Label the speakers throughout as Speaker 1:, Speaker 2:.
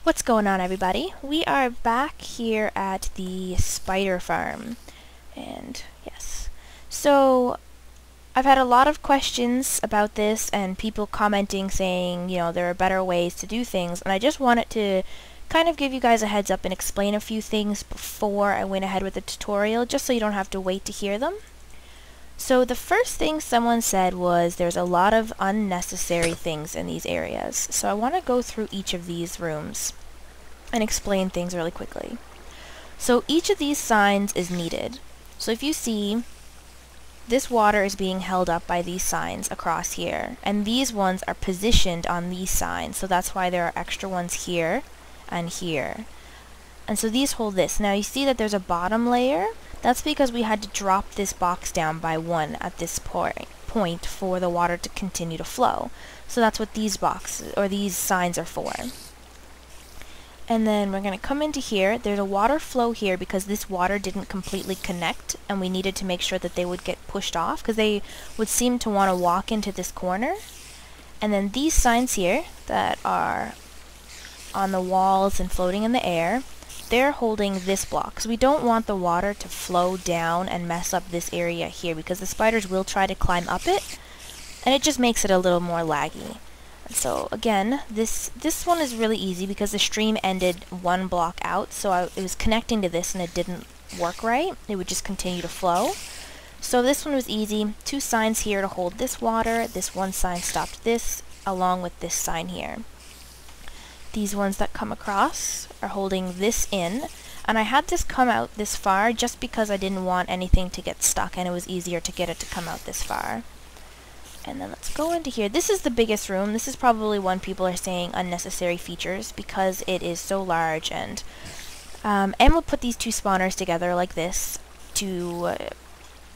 Speaker 1: What's going on, everybody? We are back here at the spider farm. And yes, so I've had a lot of questions about this and people commenting saying, there are better ways to do things, and I just wanted to kind of give you guys a heads up and explain a few things before I went ahead with the tutorial, just so you don't have to wait to hear them. So the first thing someone said was there's a lot of unnecessary things in these areas. So I want to go through each of these rooms and explain things really quickly. So each of these signs is needed. So if you see, this water is being held up by these signs across here, and these ones are positioned on these signs, so that's why there are extra ones here and here. And so these hold this. Now you see that there's a bottom layer. That's because we had to drop this box down by one at this point for the water to continue to flow. So that's what these boxes or these signs are for. And then we're going to come into here. There's a water flow here because this water didn't completely connect, and we needed to make sure that they would get pushed off because they would seem to want to walk into this corner. And then these signs here that are on the walls and floating in the air, they're holding this block because we don't want the water to flow down and mess up this area here because the spiders will try to climb up it, and it just makes it a little more laggy. And so again, this one is really easy because the stream ended one block out, so it was connecting to this and it didn't work right. It would just continue to flow. So this one was easy. Two signs here to hold this water. This one sign stopped this, along with this sign here. These ones that come across are holding this in, and I had this come out this far just because I didn't want anything to get stuck, and it was easier to get it to come out this far. And then let's go into here. This is the biggest room. This is probably one people are saying unnecessary features because it is so large, and we'll put these two spawners together like this to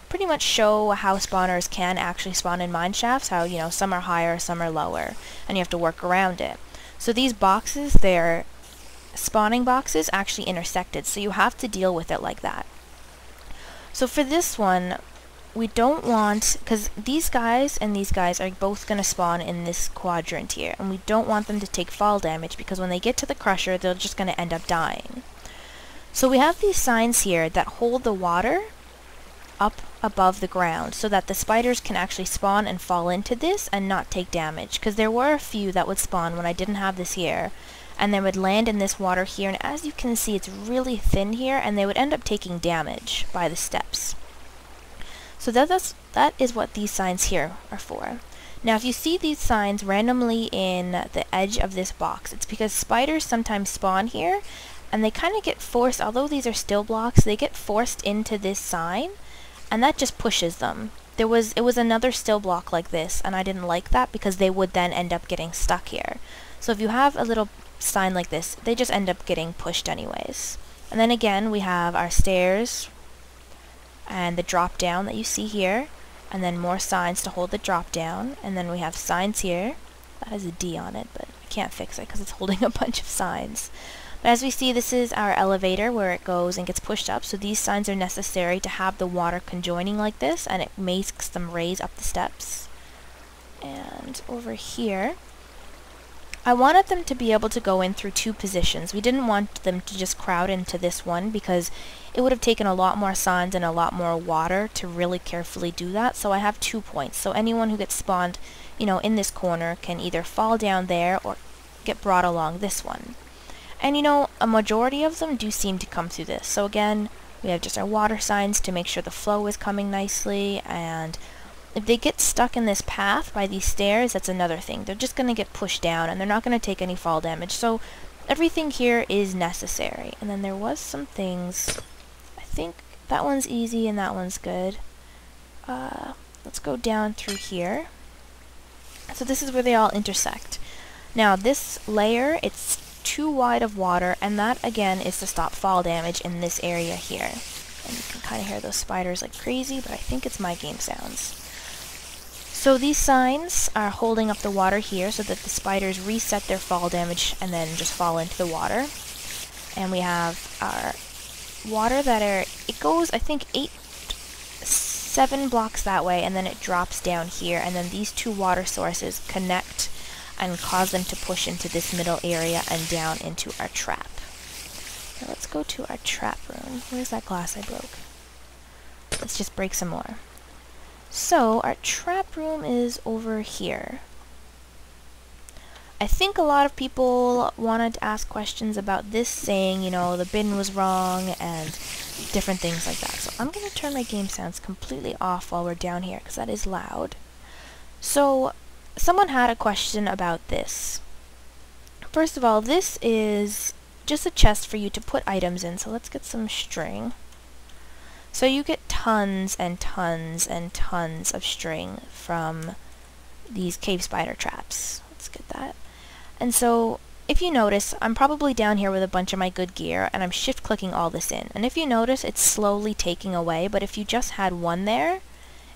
Speaker 1: pretty much show how spawners can actually spawn in mine shafts, how some are higher, some are lower, and you have to work around it. So these boxes, they're spawning boxes actually intersected, so you have to deal with it like that. So for this one, we don't want, because these guys and these guys are both going to spawn in this quadrant here, and we don't want them to take fall damage because when they get to the crusher, they're just going to end up dying. So we have these signs here that hold the water up above the ground so that the spiders can actually spawn and fall into this and not take damage, because there were a few that would spawn when I didn't have this here, and they would land in this water here, and as you can see, it's really thin here, and they would end up taking damage by the steps. So that is what these signs here are for. Now if you see these signs randomly in the edge of this box, it's because spiders sometimes spawn here, and they kind of get forced, although these are still blocks, they get forced into this sign, and that just pushes them. It was another still block like this, and I didn't like that because they would then end up getting stuck here. So if you have a little sign like this, they just end up getting pushed anyways. And then again, we have our stairs and the drop down that you see here, and then more signs to hold the drop down, and then we have signs here. That has a D on it, but I can't fix it because it's holding a bunch of signs. But as we see, this is our elevator where it goes and gets pushed up, so these signs are necessary to have the water conjoining like this, and it makes them raise up the steps. And over here, I wanted them to be able to go in through two positions. We didn't want them to just crowd into this one because it would have taken a lot more signs and a lot more water to really carefully do that, so I have 2 points. So anyone who gets spawned, in this corner can either fall down there or get brought along this one. And a majority of them do seem to come through this. So again, we have just our water signs to make sure the flow is coming nicely, and if they get stuck in this path by these stairs, that's another thing. They're just going to get pushed down, and they're not going to take any fall damage. So everything here is necessary. And then there was some things, I think that one's easy and that one's good. Let's go down through here. So this is where they all intersect. Now this layer, it's too wide of water, and that again is to stop fall damage in this area here. And you can kind of hear those spiders like crazy, but I think it's my game sounds. So these signs are holding up the water here so that the spiders reset their fall damage and then just fall into the water. And we have our water that it goes, I think, 7 blocks that way, and then it drops down here, and then these two water sources connect and cause them to push into this middle area and down into our trap. Now let's go to our trap room. Where's that glass I broke? Let's just break some more. So our trap room is over here. I think a lot of people wanted to ask questions about this, saying, you know, the bin was wrong and different things like that. So I'm going to turn my game sounds completely off while we're down here, because that is loud. So someone had a question about this. First of all, this is just a chest for you to put items in, so let's get some string. So you get tons and tons and tons of string from these cave spider traps. Let's get that. And so, if you notice, I'm probably down here with a bunch of my good gear, and I'm shift-clicking all this in. And if you notice, it's slowly taking away, but if you just had one there,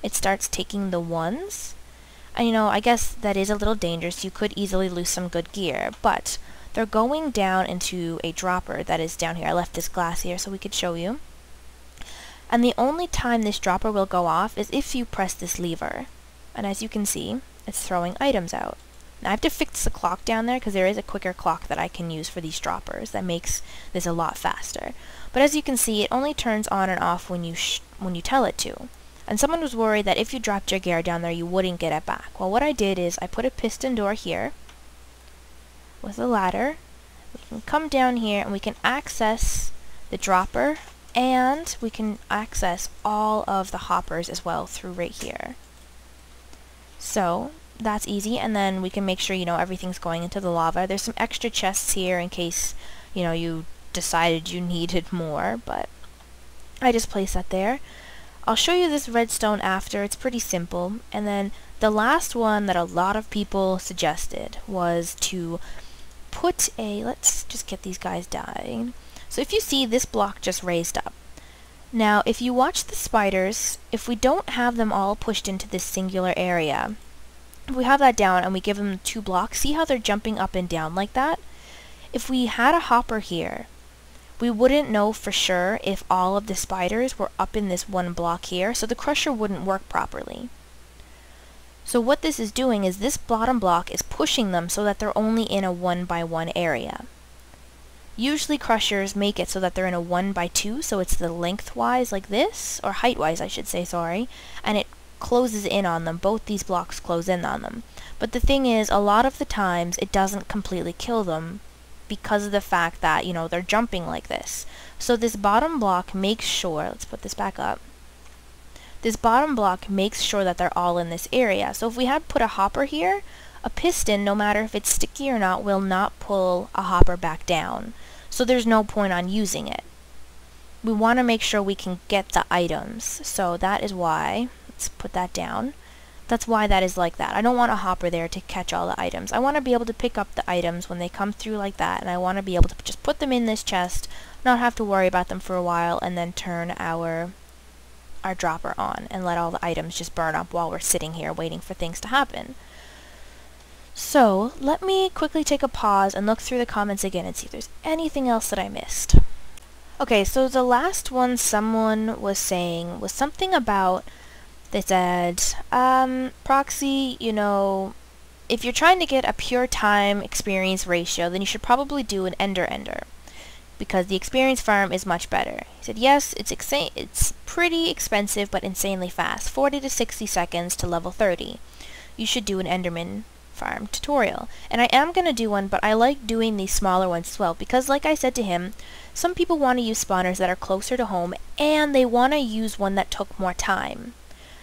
Speaker 1: it starts taking the ones. And you know, I guess that is a little dangerous. You could easily lose some good gear, but they're going down into a dropper that is down here. I left this glass here so we could show you. And the only time this dropper will go off is if you press this lever. And as you can see, it's throwing items out. Now I have to fix the clock down there because there is a quicker clock that I can use for these droppers that makes this a lot faster. But as you can see, it only turns on and off when you tell it to. And someone was worried that if you dropped your gear down there, you wouldn't get it back. Well, what I did is I put a piston door here with a ladder. We can come down here and we can access the dropper, and we can access all of the hoppers as well through right here. So that's easy, and then we can make sure, you know, everything's going into the lava. There's some extra chests here in case, you know, you decided you needed more, but I just placed that there. I'll show you this redstone after. It's pretty simple. And then the last one that a lot of people suggested was to put a, let's just get these guys dying. So if you see, this block just raised up. Now if you watch the spiders, if we don't have them all pushed into this singular area, if we have that down and we give them 2 blocks, see how they're jumping up and down like that? If we had a hopper here, we wouldn't know for sure if all of the spiders were up in this one block here, so the crusher wouldn't work properly. So what this is doing is this bottom block is pushing them so that they're only in a 1x1 area. Usually crushers make it so that they're in a 1x2, so it's the lengthwise like this, or heightwise I should say, sorry, and it closes in on them. Both these blocks close in on them. But the thing is, a lot of the times it doesn't completely kill them because of the fact that, you know, they're jumping like this. So this bottom block makes sure, let's put this back up, this bottom block makes sure that they're all in this area. So if we had put a hopper here, a piston, no matter if it's sticky or not, will not pull a hopper back down. So there's no point on using it. We want to make sure we can get the items. So that is why, let's put that down. That's why that is like that. I don't want a hopper there to catch all the items. I want to be able to pick up the items when they come through like that, and I want to be able to just put them in this chest, not have to worry about them for a while, and then turn our dropper on and let all the items just burn up while we're sitting here waiting for things to happen. So let me quickly take a pause and look through the comments again and see if there's anything else that I missed. Okay, so the last one someone was saying was something about, they said, Proxy, you know, if you're trying to get a pure time experience ratio, then you should probably do an ender, because the experience farm is much better. He said, yes, it's pretty expensive, but insanely fast. 40 to 60 seconds to level 30. You should do an Enderman farm tutorial. And I am going to do one, but I like doing these smaller ones as well, because like I said to him, some people want to use spawners that are closer to home, and they want to use one that took more time.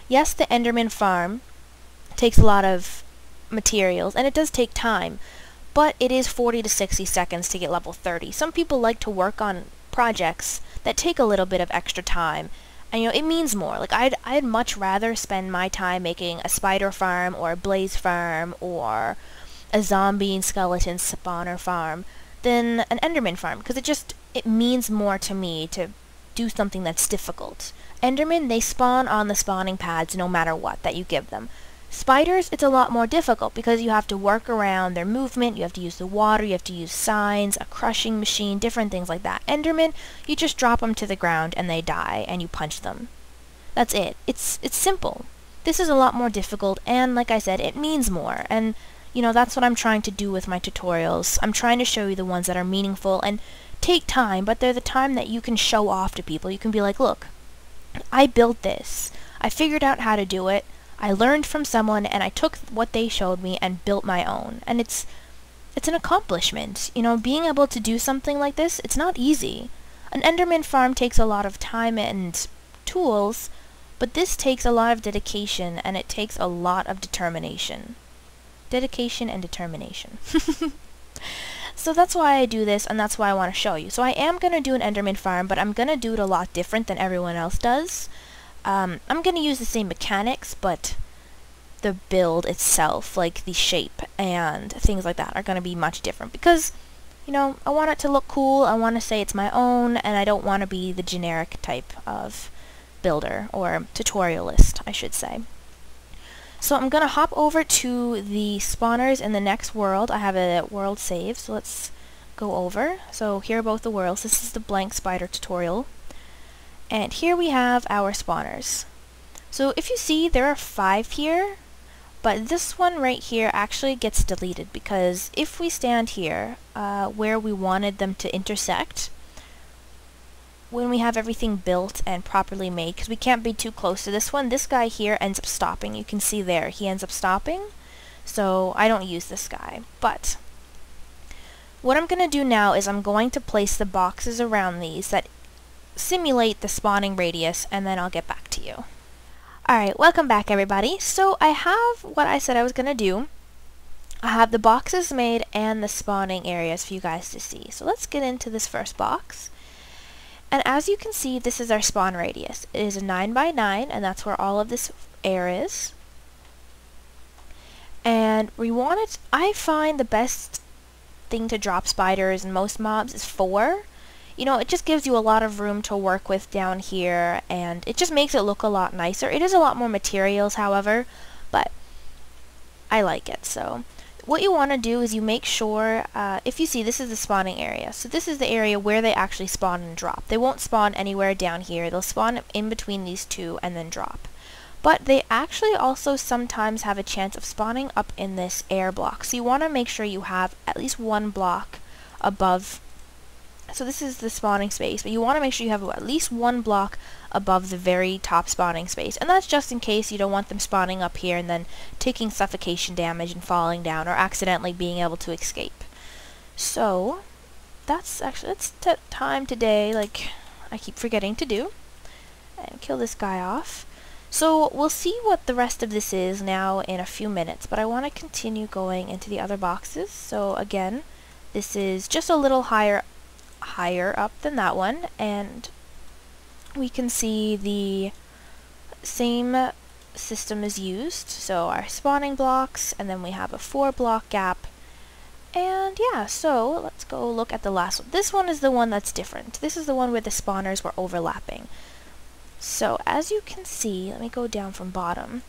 Speaker 1: Yes, the Enderman farm takes a lot of materials, and it does take time, but it is 40 to 60 seconds to get level 30. Some people like to work on projects that take a little bit of extra time, and you know, it means more. Like, I'd much rather spend my time making a spider farm, or a blaze farm, or a zombie and skeleton spawner farm than an Enderman farm, because it means more to me to do something that's difficult. Endermen, they spawn on the spawning pads no matter what that you give them. Spiders, it's a lot more difficult because you have to work around their movement, you have to use the water, you have to use signs, a crushing machine, different things like that. Endermen, you just drop them to the ground and they die and you punch them. That's it. It's simple. This is a lot more difficult, and like I said, it means more. And You know, that's what I'm trying to do with my tutorials. I'm trying to show you the ones that are meaningful and take time, but they're the time that you can show off to people. You can be like, look, I built this. I figured out how to do it. I learned from someone and I took what they showed me and built my own. And it's an accomplishment. You know, being able to do something like this, it's not easy. An Enderman farm takes a lot of time and tools, but this takes a lot of dedication and it takes a lot of determination. Dedication and determination. So that's why I do this, and that's why I want to show you. So I am going to do an Enderman farm, but I'm going to do it a lot different than everyone else does. I'm going to use the same mechanics, but the build itself, like the shape and things like that, are going to be much different because, you know, I want it to look cool, I want to say it's my own, and I don't want to be the generic type of builder, or tutorialist, I should say. So I'm going to hop over to the spawners in the next world. I have a world save, so let's go over. So here are both the worlds. This is the blank spider tutorial. And here we have our spawners. So if you see, there are 5 here, but this one right here actually gets deleted because if we stand here, where we wanted them to intersect, when we have everything built and properly made, because we can't be too close to this one, this guy here ends up stopping. You can see there, he ends up stopping, so I don't use this guy. But what I'm going to do now is I'm going to place the boxes around these that simulate the spawning radius, and then I'll get back to you. Alright, welcome back everybody. So I have what I said I was going to do. I have the boxes made and the spawning areas for you guys to see. So let's get into this first box. And as you can see, this is our spawn radius. It is a 9 by 9, and that's where all of this air is. And we want it, I find the best thing to drop spiders and most mobs is 4. You know, it just gives you a lot of room to work with down here, and it just makes it look a lot nicer. It is a lot more materials, however, but I like it. So what you want to do is you make sure, if you see, this is the spawning area. So this is the area where they actually spawn and drop. They won't spawn anywhere down here. They'll spawn in between these two and then drop. But they actually also sometimes have a chance of spawning up in this air block. So you want to make sure you have at least one block above. So this is the spawning space, but you want to make sure you have at least one block above the very top spawning space. And that's just in case you don't want them spawning up here and then taking suffocation damage and falling down or accidentally being able to escape. So that's time today, like I keep forgetting to do. And kill this guy off. So we'll see what the rest of this is now in a few minutes, but I want to continue going into the other boxes. So again, this is just a little higher up than that one, and we can see the same system is used. So our spawning blocks, and then we have a 4-block gap, and yeah, so let's go look at the last one. This one is the one that's different. This is the one where the spawners were overlapping. So as you can see, let me go down from bottom.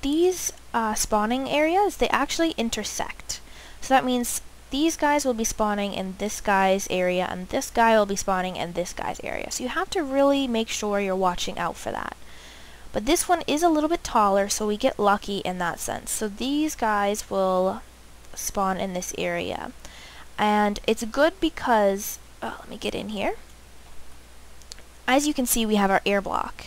Speaker 1: These spawning areas, they actually intersect. So that means these guys will be spawning in this guy's area, and this guy will be spawning in this guy's area. So you have to really make sure you're watching out for that. But this one is a little bit taller, so we get lucky in that sense. So these guys will spawn in this area. And it's good because, let me get in here. As you can see, we have our air block.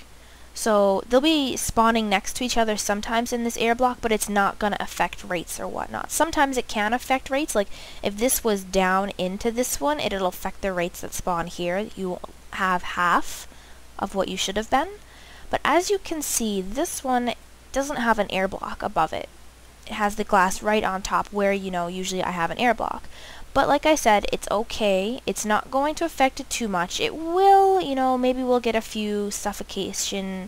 Speaker 1: So they'll be spawning next to each other sometimes in this air block, but it's not going to affect rates or whatnot. Sometimes it can affect rates, like if this was down into this one, it'll affect the rates that spawn here. You have half of what you should have been. But as you can see, this one doesn't have an air block above it. It has the glass right on top where, you know, usually I have an air block. But like I said, it's okay. It's not going to affect it too much. It will, you know, maybe we'll get a few suffocation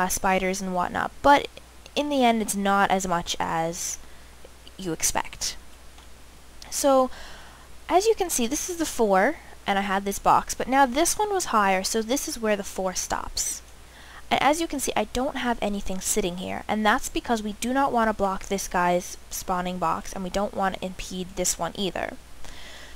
Speaker 1: spiders and whatnot. But in the end, it's not as much as you expect. So, as you can see, this is the 4, and I had this box. But now this one was higher, so this is where the 4 stops. And as you can see, I don't have anything sitting here. And that's because we do not want to block this guy's spawning box, and we don't want to impede this one either.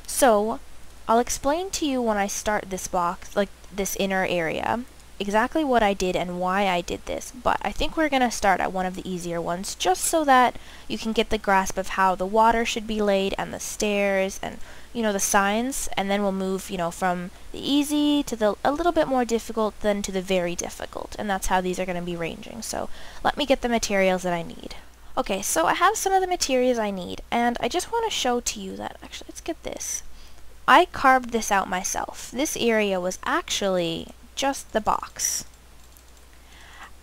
Speaker 1: So, I'll explain to you when I start this box, like this inner area, exactly what I did and why I did this, but I think we're going to start at one of the easier ones just so that you can get the grasp of how the water should be laid and the stairs and, you know, the signs, and then we'll move, you know, from the easy to the a little bit more difficult then to the very difficult, and that's how these are going to be ranging. So let me get the materials that I need. Okay, so I have some of the materials I need, and I just want to show to you that, actually, let's get this. I carved this out myself. This area was actually just the box.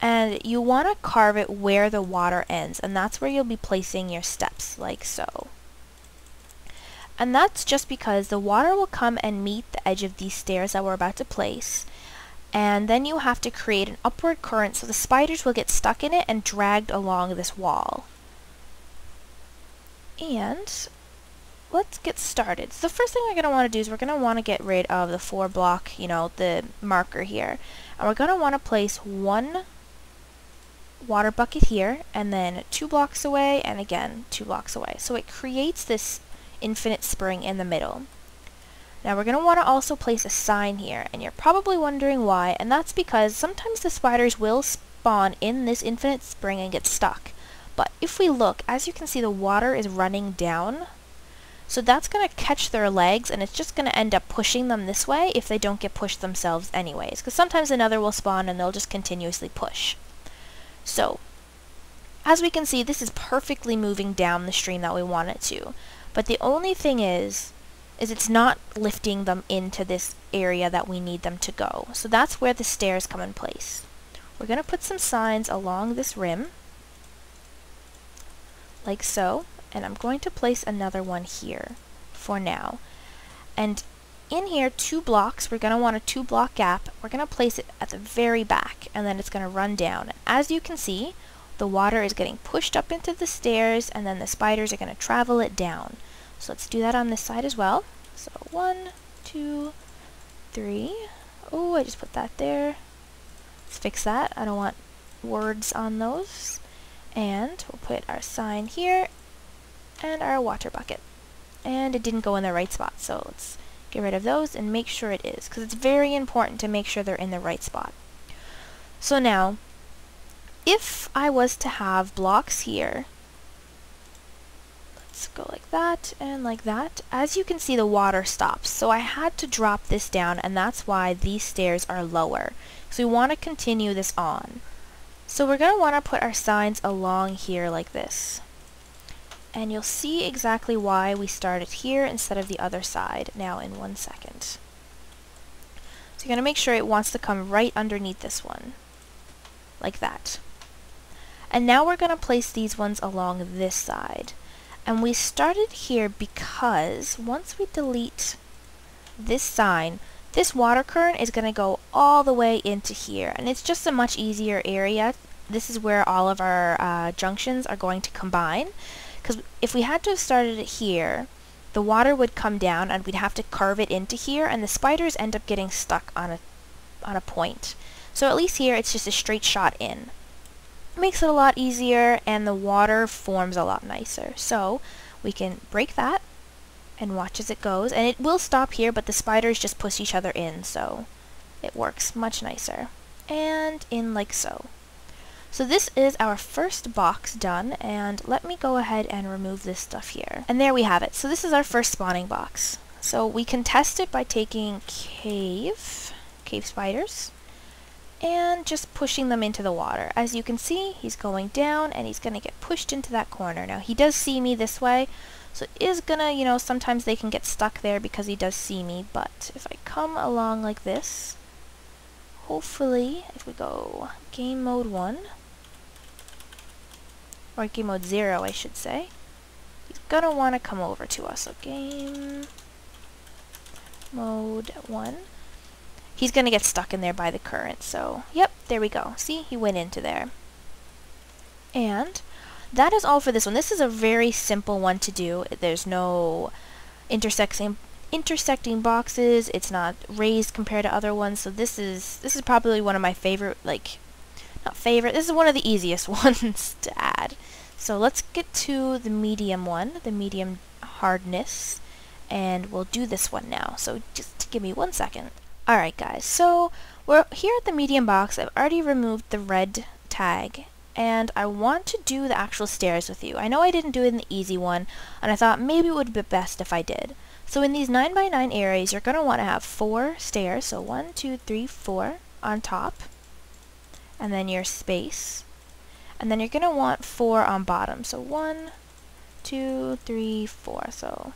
Speaker 1: And you want to carve it where the water ends, and that's where you'll be placing your steps, like so. And that's just because the water will come and meet the edge of these stairs that we're about to place, and then you have to create an upward current so the spiders will get stuck in it and dragged along this wall. And let's get started. So the first thing we're going to want to do is we're going to want to get rid of the 4 block, you know, the marker here. And we're going to want to place 1 water bucket here, and then 2 blocks away, and again 2 blocks away. So it creates this infinite spring in the middle. Now we're going to want to also place a sign here, and you're probably wondering why, and that's because sometimes the spiders will spawn in this infinite spring and get stuck. But if we look, as you can see, the water is running down. So that's going to catch their legs, and it's just going to end up pushing them this way if they don't get pushed themselves anyways. Because sometimes another will spawn and they'll just continuously push. So, as we can see, this is perfectly moving down the stream that we want it to. But the only thing is it's not lifting them into this area that we need them to go. So that's where the stairs come in place. We're going to put some signs along this rim, like so. And I'm going to place another one here for now. And in here, 2 blocks, we're going to want a 2 block gap. We're going to place it at the very back, and then it's going to run down. And as you can see, the water is getting pushed up into the stairs, and then the spiders are going to travel it down. So let's do that on this side as well. So 1, 2, 3. Oh, I just put that there. Let's fix that. I don't want words on those. And we'll put our sign here and our water bucket. And it didn't go in the right spot, so let's get rid of those and make sure it is, because it's very important to make sure they're in the right spot. So now, if I was to have blocks here, let's go like that and like that, as you can see the water stops. So I had to drop this down, and that's why these stairs are lower. So we want to continue this on. So we're going to want to put our signs along here like this. And you'll see exactly why we started here instead of the other side now in 1 second. So you're going to make sure it wants to come right underneath this one, like that. And now we're going to place these ones along this side. And we started here because once we delete this sign, this water current is going to go all the way into here. And it's just a much easier area. This is where all of our junctions are going to combine. Because if we had to have started it here, the water would come down and we'd have to carve it into here, and the spiders end up getting stuck on a point. So at least here it's just a straight shot in. It makes it a lot easier, and the water forms a lot nicer. So we can break that and watch as it goes, and it will stop here, but the spiders just push each other in, so it works much nicer. And in like so. So this is our first box done, and let me go ahead and remove this stuff here. And there we have it. So this is our first spawning box. So we can test it by taking cave spiders, and just pushing them into the water. As you can see, he's going down, and he's going to get pushed into that corner. Now he does see me this way, so it is gonna, you know, sometimes they can get stuck there because he does see me, but if I come along like this, hopefully, if we go game mode 1, or game mode 0 I should say, he's gonna want to come over to us. So game mode 1, he's gonna get stuck in there by the current, so yep, there we go. See, he went into there. And that is all for this one. This is a very simple one to do. There's no intersecting boxes. It's not raised compared to other ones, so this is probably one of my favorite, this is one of the easiest ones to add. So let's get to the medium one, the medium hardness, and we'll do this one now. So just give me 1 second. Alright guys, so We're here at the medium box. I've already removed the red tag, and I want to do the actual stairs with you. I know I didn't do it in the easy one, and I thought maybe it would be best if I did. So in these 9x9 areas, you're going to want to have 4 stairs, so 1, 2, 3, 4 on top, and then your space, and then you're going to want 4 on bottom, so 1, 2, 3, 4, so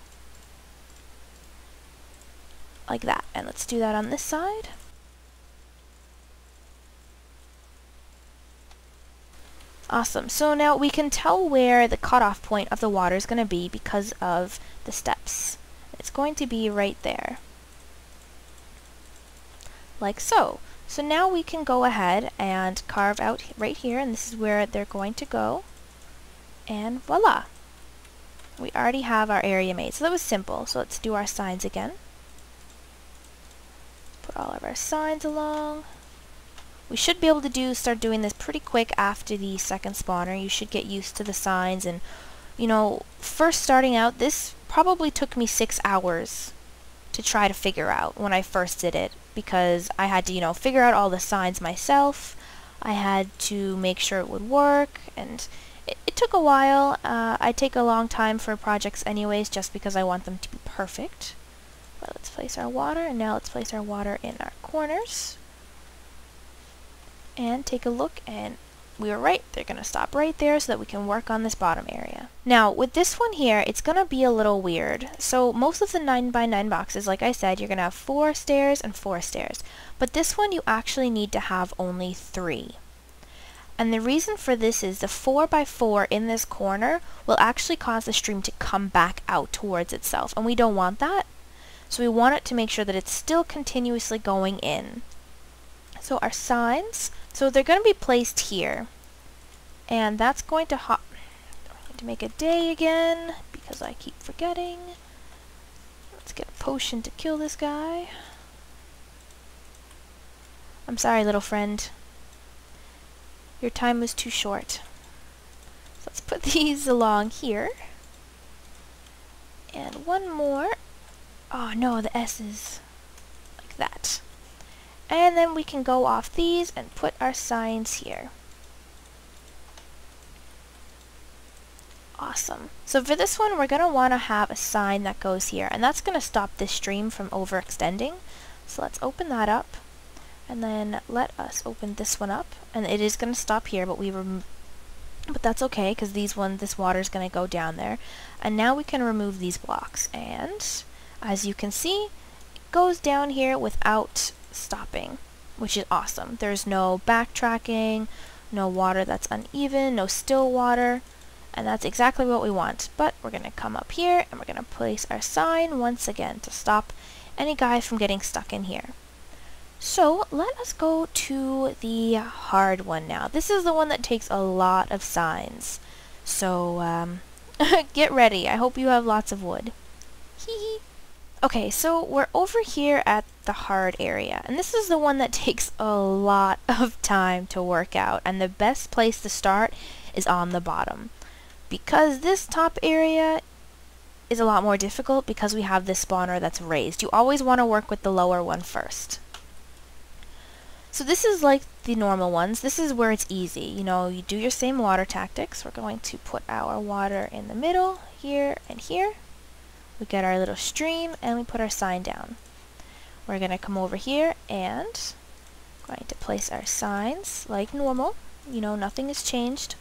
Speaker 1: like that. And let's do that on this side. Awesome. So now we can tell where the cutoff point of the water is going to be because of the steps. It's going to be right there. Like so. So now we can go ahead and carve out right here, and this is where they're going to go. And voila! We already have our area made. So that was simple. So let's do our signs again. Put all of our signs along. We should be able to start doing this pretty quick after the second spawner. You should get used to the signs, and you know, first starting out, this probably took me 6 hours to try to figure out when I first did it, because I had to, you know, figure out all the signs myself. I had to make sure it would work, and it took a while. I take a long time for projects anyways, just because I want them to be perfect. But let's place our water, and now let's place our water in our corners. And take a look, and we were right. They're going to stop right there so that we can work on this bottom area. Now, with this one here, it's going to be a little weird. So most of the 9x9 boxes, like I said, you're going to have 4 stairs and 4 stairs. But this one, you actually need to have only 3. And the reason for this is the 4x4 in this corner will actually cause the stream to come back out towards itself. And we don't want that. So we want it to make sure that it's still continuously going in. So our signs, so they're going to be placed here, and that's going to make a day again because I keep forgetting. Let's get a potion to kill this guy. I'm sorry, little friend. Your time was too short. So let's put these along here. And one more. Oh no, the S's. Like that. And then we can go off these and put our signs here. Awesome. So for this one, we're going to want to have a sign that goes here, and that's going to stop this stream from overextending. So let's open that up, and then let us open this one up, and it is going to stop here, but but that's okay because this water is going to go down there. And now we can remove these blocks, and as you can see, it goes down here without stopping, which is awesome. There's no backtracking, no water that's uneven, no still water, and that's exactly what we want. But we're going to come up here and we're going to place our sign once again to stop any guys from getting stuck in here. So let us go to the hard one now. This is the one that takes a lot of signs. So get ready. I hope you have lots of wood. Hee hee. Okay, so we're over here at the hard area, and this is the one that takes a lot of time to work out, and the best place to start is on the bottom, because this top area is a lot more difficult because we have this spawner that's raised. You always want to work with the lower one first. So this is like the normal ones. This is where it's easy. You know, you do your same water tactics. We're going to put our water in the middle, here and here. We get our little stream, and we put our sign down. We're going to come over here and going to place our signs like normal. You know, nothing has changed.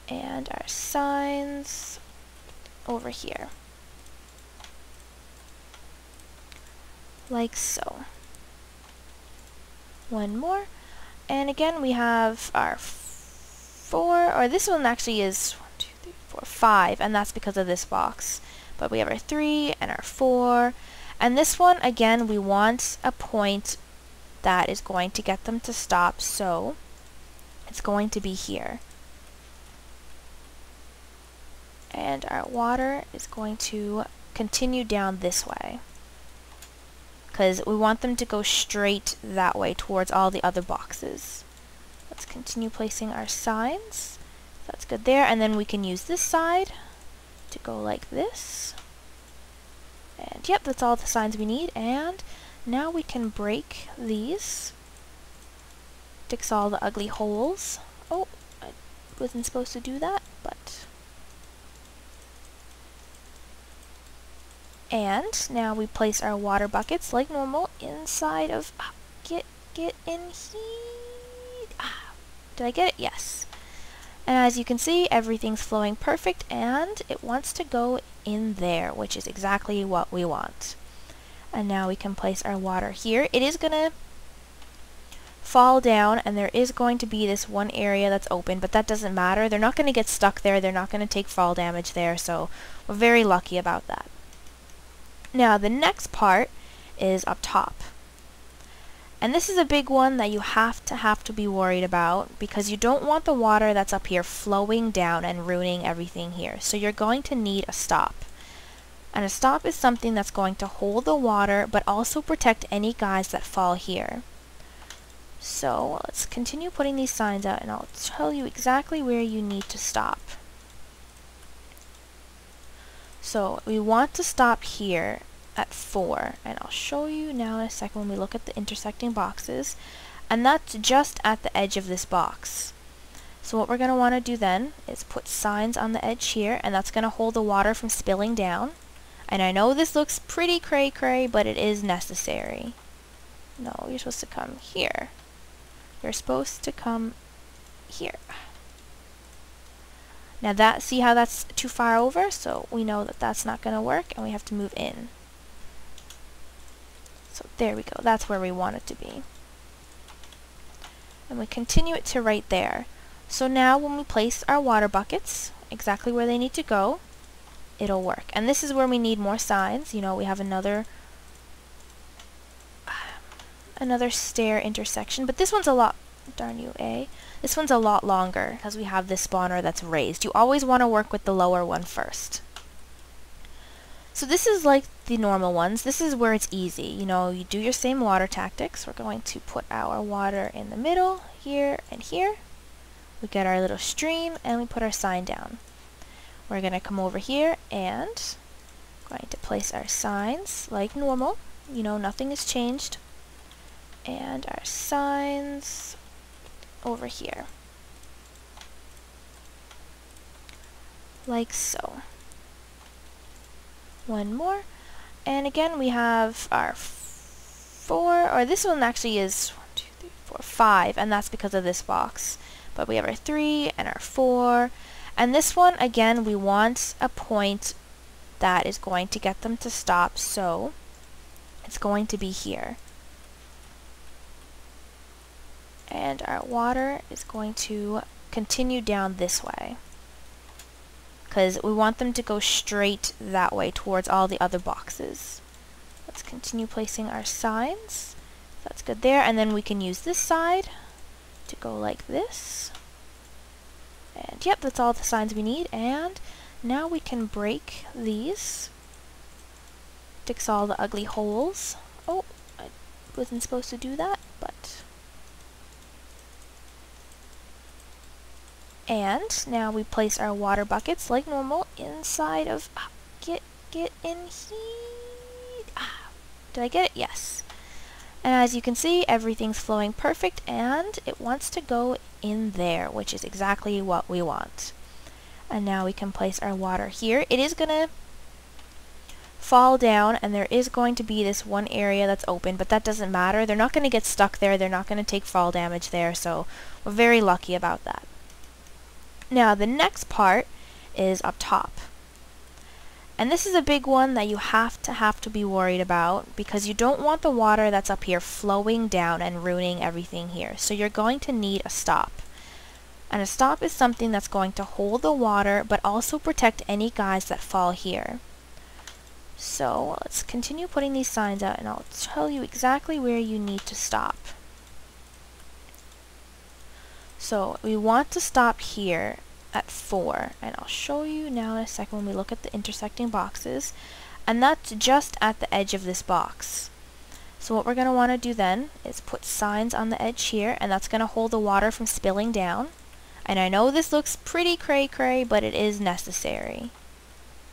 Speaker 1: And our signs over here. Like so. One more. And again, we have our 4, or this one actually is 1, 2, 3, 4, 5, and that's because of this box. But we have our 3 and our 4, and this one, again, we want a point that is going to get them to stop, so it's going to be here. And our water is going to continue down this way, because we want them to go straight that way towards all the other boxes. Let's continue placing our signs. That's good there, and then we can use this side to go like this. And yep, that's all the signs we need, and now we can break these Fix all the ugly holes. Oh, I wasn't supposed to do that, but... And now we place our water buckets like normal inside of... Get in here. Did I get it? Yes. And as you can see, everything's flowing perfect and it wants to go in there, which is exactly what we want. And now we can place our water here. It is going to fall down and there is going to be this one area that's open, but that doesn't matter. They're not going to get stuck there. They're not going to take fall damage there, so we're very lucky about that. Now the next part is up top. And this is a big one that you have to be worried about because you don't want the water that's up here flowing down and ruining everything here. So you're going to need a stop. And a stop is something that's going to hold the water but also protect any guys that fall here. So let's continue putting these signs out and I'll tell you exactly where you need to stop. So we want to stop here at 4, and I'll show you now in a second when we look at the intersecting boxes, and that's just at the edge of this box. So what we're going to want to do then is put signs on the edge here, and that's going to hold the water from spilling down. And I know this looks pretty cray-cray, but it is necessary. No, you're supposed to come here. You're supposed to come here. Now that, see how that's too far over? So we know that that's not going to work, and we have to move in. So there we go, that's where we want it to be. And we continue it to right there. So now when we place our water buckets exactly where they need to go, it'll work. And this is where we need more signs. You know, we have another stair intersection, but this one's a lot, darn you, this one's a lot longer because we have this spawner that's raised. You always want to work with the lower one first. So this is like the normal ones. This is where it's easy. You know, you do your same water tactics. We're going to put our water in the middle, here and here. We get our little stream and we put our sign down. We're going to come over here and going to place our signs like normal. You know, nothing has changed. And our signs over here. Like so. One more, and again we have our 4, or this one actually is 1, 2, 3, 4, 5, and that's because of this box. But we have our 3 and our 4, and this one again we want a point that is going to get them to stop, so it's going to be here. And our water is going to continue down this way, because we want them to go straight that way towards all the other boxes. Let's continue placing our signs. That's good there, and then we can use this side to go like this. And yep, that's all the signs we need, and now we can break these. Fix all the ugly holes. Oh, I wasn't supposed to do that, but... And now we place our water buckets like normal inside of... Get in here. Did I get it? Yes. And as you can see, everything's flowing perfect and it wants to go in there, which is exactly what we want. And now we can place our water here. It is going to fall down and there is going to be this one area that's open, but that doesn't matter. They're not going to get stuck there. They're not going to take fall damage there, so we're very lucky about that. Now the next part is up top. And this is a big one that you have to be worried about because you don't want the water that's up here flowing down and ruining everything here. So you're going to need a stop. And a stop is something that's going to hold the water but also protect any guys that fall here. So let's continue putting these signs out and I'll tell you exactly where you need to stop. So we want to stop here at 4, and I'll show you now in a second when we look at the intersecting boxes, and that's just at the edge of this box. So what we're going to want to do then is put signs on the edge here, and that's going to hold the water from spilling down. And I know this looks pretty cray-cray, but it is necessary.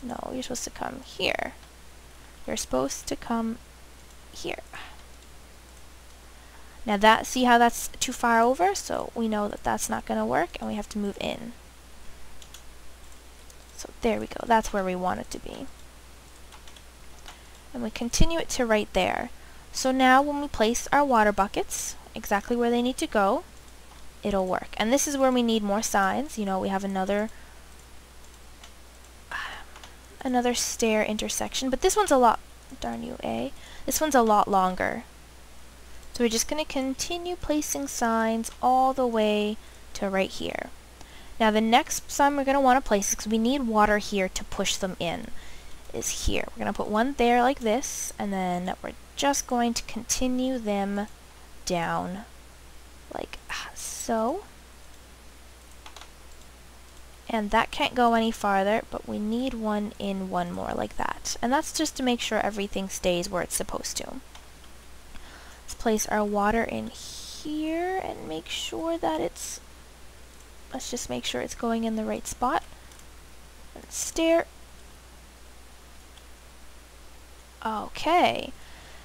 Speaker 1: No, you're supposed to come here. You're supposed to come here. Now see how that's too far over? So we know that that's not going to work and we have to move in. So there we go. That's where we want it to be. And we continue it to right there. So now when we place our water buckets exactly where they need to go, it'll work. And this is where we need more signs. You know, we have another stair intersection, but this one's a lot, darn you, A. This one's a lot longer. So we're just going to continue placing signs all the way to right here. Now the next sign we're going to want to place, because we need water here to push them in, is here. We're going to put one there like this, and then we're just going to continue them down like so. And that can't go any farther, but we need one more like that. And that's just to make sure everything stays where it's supposed to. Let's place our water in here and make sure that it's, let's just make sure it's going in the right spot. And stair. Okay.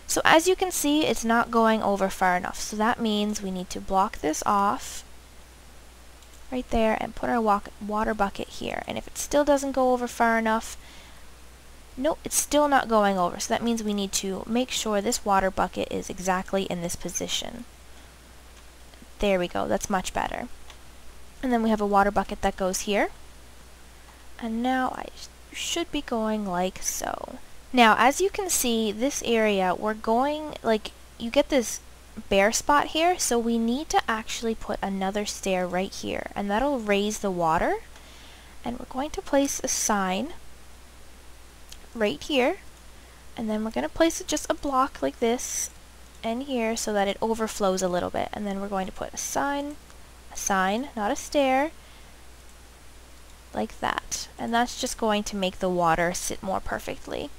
Speaker 1: So as you can see, it's not going over far enough. So that means we need to block this off right there and put our water bucket here. And if it still doesn't go over far enough, nope, it's still not going over. So that means we need to make sure this water bucket is exactly in this position. There we go, that's much better. And then we have a water bucket that goes here. And now I should be going like so. Now as you can see, this area, we're going, like, you get this bare spot here, so we need to actually put another stair right here, and that'll raise the water. And we're going to place a sign right here, and then we're going to place it just a block like this and here so that it overflows a little bit. And then we're going to put a sign, not a stair, like that. And that's just going to make the water sit more perfectly.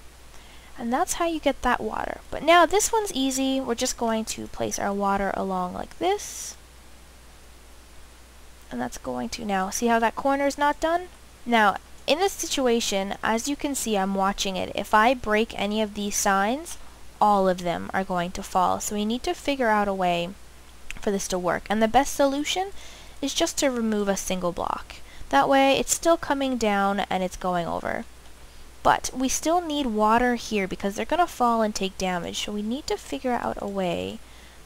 Speaker 1: And that's how you get that water. But now this one's easy. We're just going to place our water along like this. And that's going to, now see how that corner is not done? Now in this situation, as you can see, I'm watching it. If I break any of these signs, all of them are going to fall. So we need to figure out a way for this to work. And the best solution is just to remove a single block. That way it's still coming down and it's going over. But we still need water here because they're going to fall and take damage. So we need to figure out a way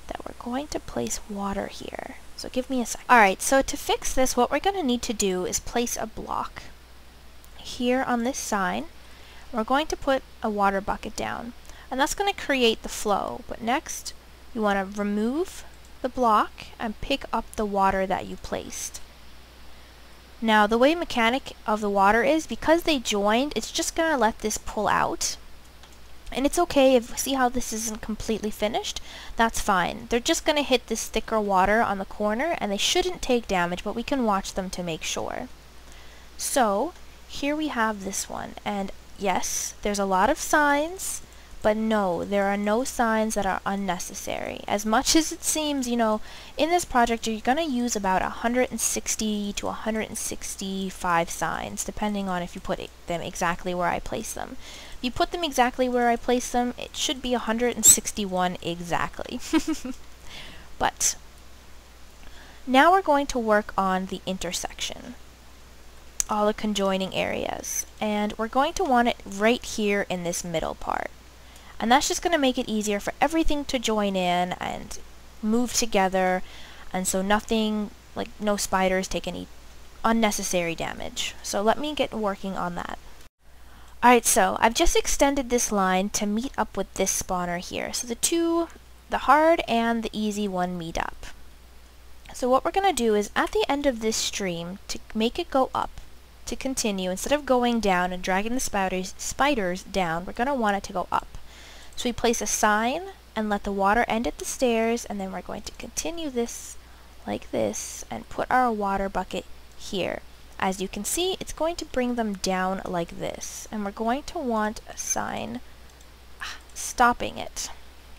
Speaker 1: that we're going to place water here. So give me a sec. Alright, so to fix this, what we're going to need to do is place a block here on this sign. We're going to put a water bucket down. And that's going to create the flow. But next, you want to remove the block and pick up the water that you placed. Now the way mechanic of the water is, because they joined, it's just going to let this pull out. And it's okay if, see how this isn't completely finished? That's fine. They're just going to hit this thicker water on the corner and they shouldn't take damage, but we can watch them to make sure. So here we have this one, and yes, there's a lot of signs, but no, there are no signs that are unnecessary. As much as it seems, you know, in this project you're going to use about 160 to 165 signs, depending on if you put them exactly where I place them. If you put them exactly where I place them, it should be 161 exactly. But now we're going to work on the intersection, all the conjoining areas, and we're going to want it right here in this middle part. And that's just going to make it easier for everything to join in and move together, and so nothing, like no spiders take any unnecessary damage. So let me get working on that. Alright, so I've just extended this line to meet up with this spawner here. So the hard and the easy one meet up. So what we're going to do is at the end of this stream, to make it go up, to continue, instead of going down and dragging the spiders down, we're going to want it to go up. So we place a sign and let the water end at the stairs, and then we're going to continue this like this and put our water bucket here. As you can see, it's going to bring them down like this, and we're going to want a sign stopping it.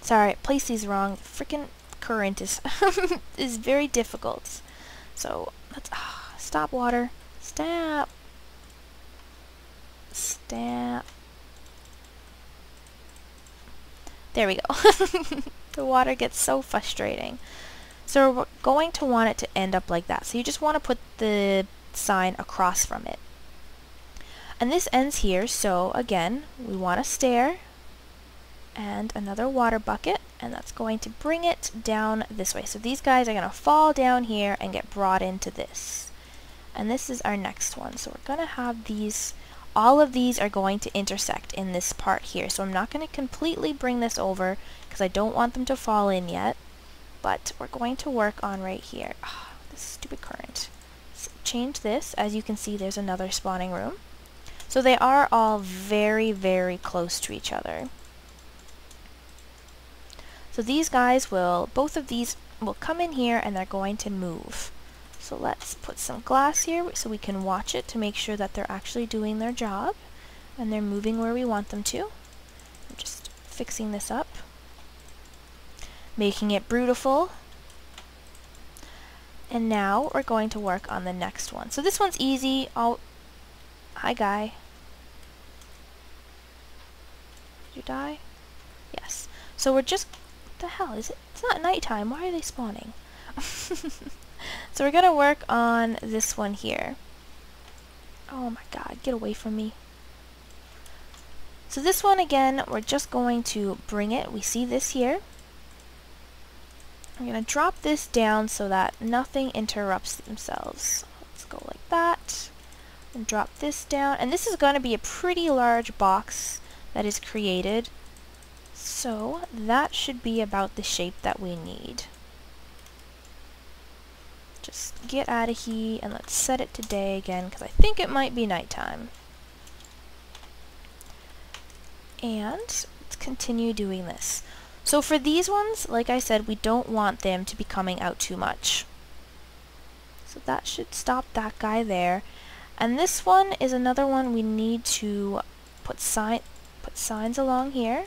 Speaker 1: Sorry, I placed these wrong. Freaking current is is very difficult. So let's stop water. Stop. Stop. There we go. The water gets so frustrating. So we're going to want it to end up like that. So you just want to put the sign across from it. And this ends here, so again, we want a stair and another water bucket, and that's going to bring it down this way. So these guys are going to fall down here and get brought into this. And this is our next one. So we're going to have these, all of these are going to intersect in this part here. So I'm not going to completely bring this over because I don't want them to fall in yet. But we're going to work on right here. Oh, this stupid current. So change this. As you can see, there's another spawning room. So they are all very, very close to each other. So these guys will, both of these will come in here and they're going to move. So let's put some glass here so we can watch it to make sure that they're actually doing their job and they're moving where we want them to. I'm just fixing this up, making it beautiful. And now we're going to work on the next one. So this one's easy. Hi, guy. Did you die? Yes. So we're just... What the hell is it? It's not nighttime. Why are they spawning? So we're going to work on this one here. Oh my god, get away from me. So this one, again, we're just going to bring it. We see this here. I'm going to drop this down so that nothing interrupts themselves. Let's go like that. And drop this down. And this is going to be a pretty large box that is created. So that should be about the shape that we need. Just get out of here and let's set it to day again because I think it might be nighttime. And let's continue doing this. So for these ones, like I said, we don't want them to be coming out too much. So that should stop that guy there. And this one is another one we need to put signs along here.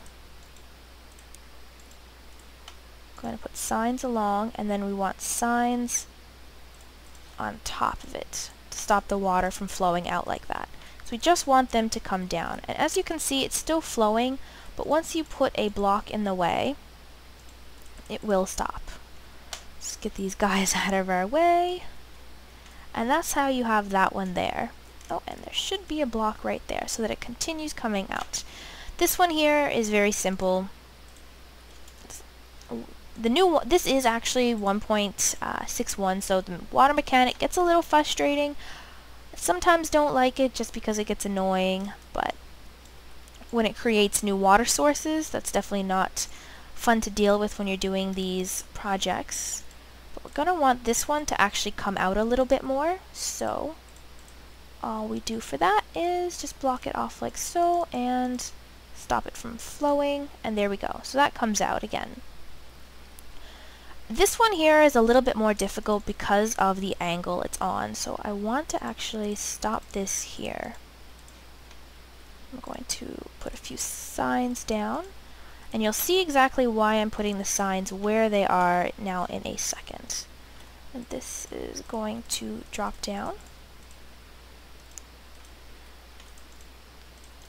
Speaker 1: Going to put signs along, and then we want signs on top of it to stop the water from flowing out like that. So we just want them to come down. And as you can see, it's still flowing, but once you put a block in the way, it will stop. Let's get these guys out of our way. And that's how you have that one there. Oh, and there should be a block right there so that it continues coming out. This one here is very simple. The new one, this is actually 1.61, so the water mechanic gets a little frustrating. I sometimes don't like it just because it gets annoying, but when it creates new water sources, that's definitely not fun to deal with when you're doing these projects. But we're going to want this one to actually come out a little bit more, so all we do for that is just block it off like so and stop it from flowing, and there we go. So that comes out again. This one here is a little bit more difficult because of the angle it's on, so I want to actually stop this here. I'm going to put a few signs down, and you'll see exactly why I'm putting the signs where they are now in a second. And this is going to drop down.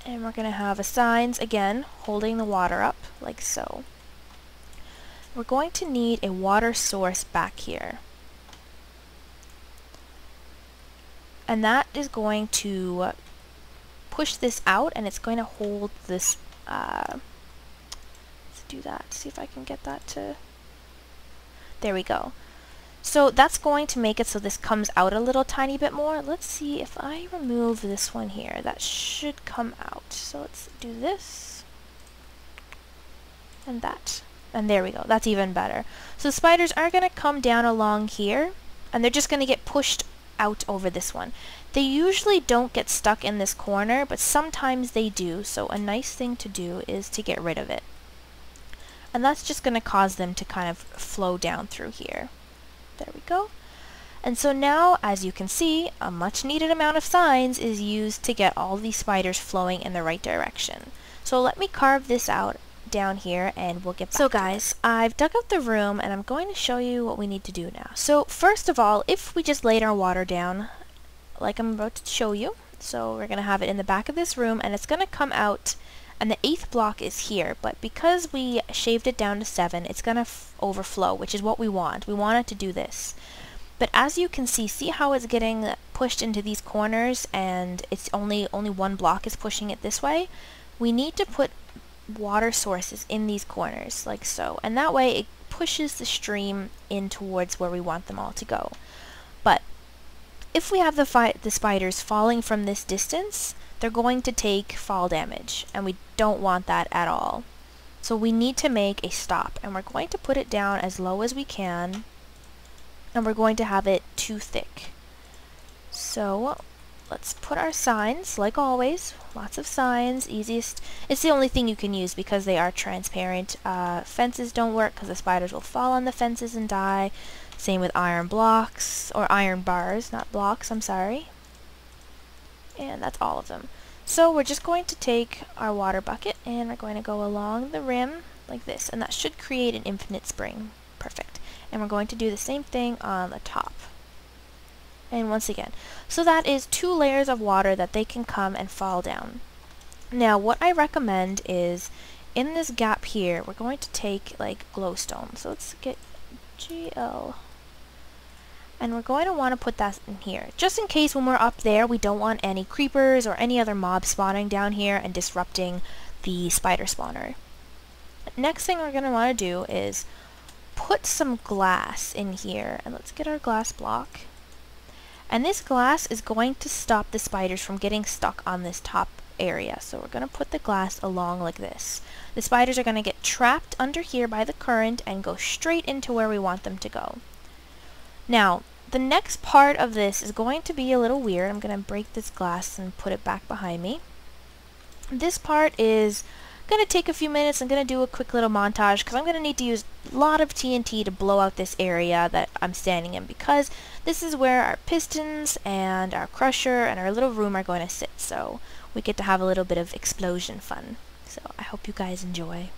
Speaker 1: And we're going to have a signs, again, holding the water up, like so. We're going to need a water source back here. And that is going to push this out, and it's going to hold this, let's do that, see if I can get that to, there we go. So that's going to make it so this comes out a little tiny bit more. Let's see if I remove this one here, that should come out. So let's do this, and that. And there we go, that's even better. So the spiders are going to come down along here, and they're just going to get pushed out over this one. They usually don't get stuck in this corner, but sometimes they do, so a nice thing to do is to get rid of it. And that's just going to cause them to kind of flow down through here. There we go. And so now, as you can see, a much needed amount of signs is used to get all these spiders flowing in the right direction. So let me carve this out down here and we'll get back. So guys, I've dug out the room and I'm going to show you what we need to do now. So first of all, if we just laid our water down like I'm about to show you, so we're going to have it in the back of this room and it's going to come out and the 8th block is here, but because we shaved it down to 7, it's going to overflow, which is what we want. We want it to do this. But as you can see how it's getting pushed into these corners, and it's only one block is pushing it this way? We need to put water sources in these corners, like so, and that way it pushes the stream in towards where we want them all to go. But if we have the spiders falling from this distance, they're going to take fall damage, and we don't want that at all. So we need to make a stop, and we're going to put it down as low as we can, and we're going to have it too thick. So let's put our signs, like always, lots of signs, easiest. It's the only thing you can use because they are transparent. Fences don't work because the spiders will fall on the fences and die. Same with iron blocks, or iron bars, not blocks, I'm sorry. And that's all of them. So we're just going to take our water bucket and we're going to go along the rim like this, and that should create an infinite spring. Perfect. And we're going to do the same thing on the top. And once again, so that is 2 layers of water that they can come and fall down. Now what I recommend is, in this gap here, we're going to take like glowstone. So let's get GL. And we're going to want to put that in here, just in case when we're up there we don't want any creepers or any other mobs spawning down here and disrupting the spider spawner. Next thing we're going to want to do is put some glass in here, and let's get our glass block. And this glass is going to stop the spiders from getting stuck on this top area. So we're going to put the glass along like this. The spiders are going to get trapped under here by the current and go straight into where we want them to go. Now, the next part of this is going to be a little weird. I'm going to break this glass and put it back behind me. This part is going to take a few minutes. I'm going to do a quick little montage because I'm going to need to use a lot of TNT to blow out this area that I'm standing in, because this is where our pistons and our crusher and our little room are going to sit. So we get to have a little bit of explosion fun. So I hope you guys enjoy.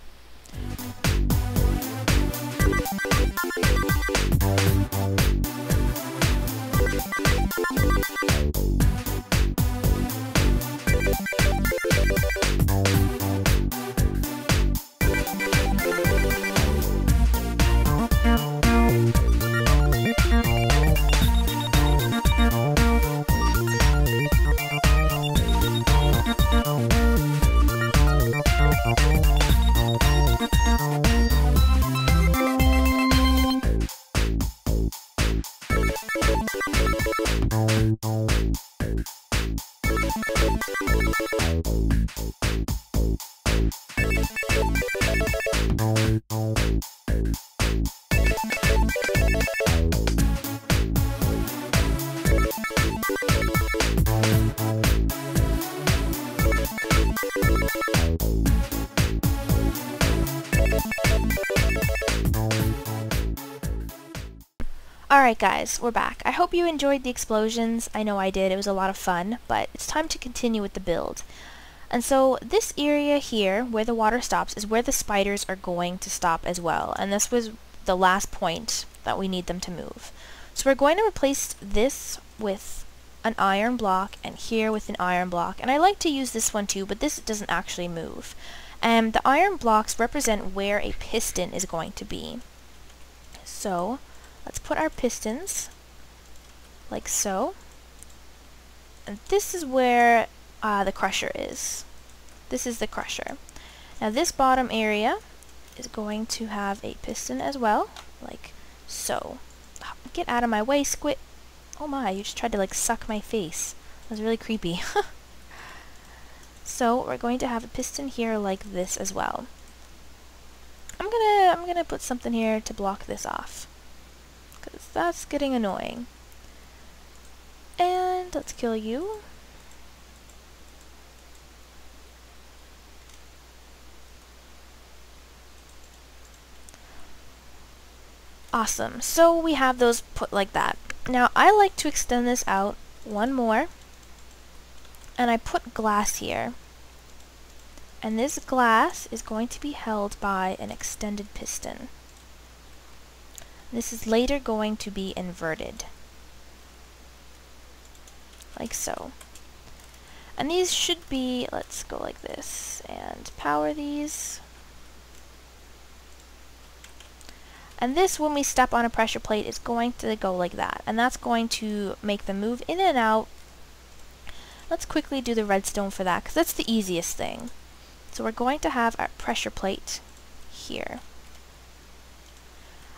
Speaker 1: Alright guys, we're back. I hope you enjoyed the explosions. I know I did. It was a lot of fun, but it's time to continue with the build. And so this area here, where the water stops, is where the spiders are going to stop as well. And this was the last point that we need them to move. So we're going to replace this with an iron block, and here with an iron block. And I like to use this one too, but this doesn't actually move. And the iron blocks represent where a piston is going to be. So let's put our pistons like so. And this is where the crusher is. This is the crusher. Now this bottom area is going to have a piston as well, like so. Get out of my way, squid. Oh my, you just tried to like suck my face. That was really creepy. So we're going to have a piston here like this as well. I'm gonna put something here to block this off, because that's getting annoying. And let's kill you. Awesome. So we have those put like that. Now I like to extend this out one more, and I put glass here. And this glass is going to be held by an extended piston. This is later going to be inverted, like so. And these should be, let's go like this, and power these. And this, when we step on a pressure plate, is going to go like that. And that's going to make them move in and out. Let's quickly do the redstone for that, because that's the easiest thing. So we're going to have our pressure plate here.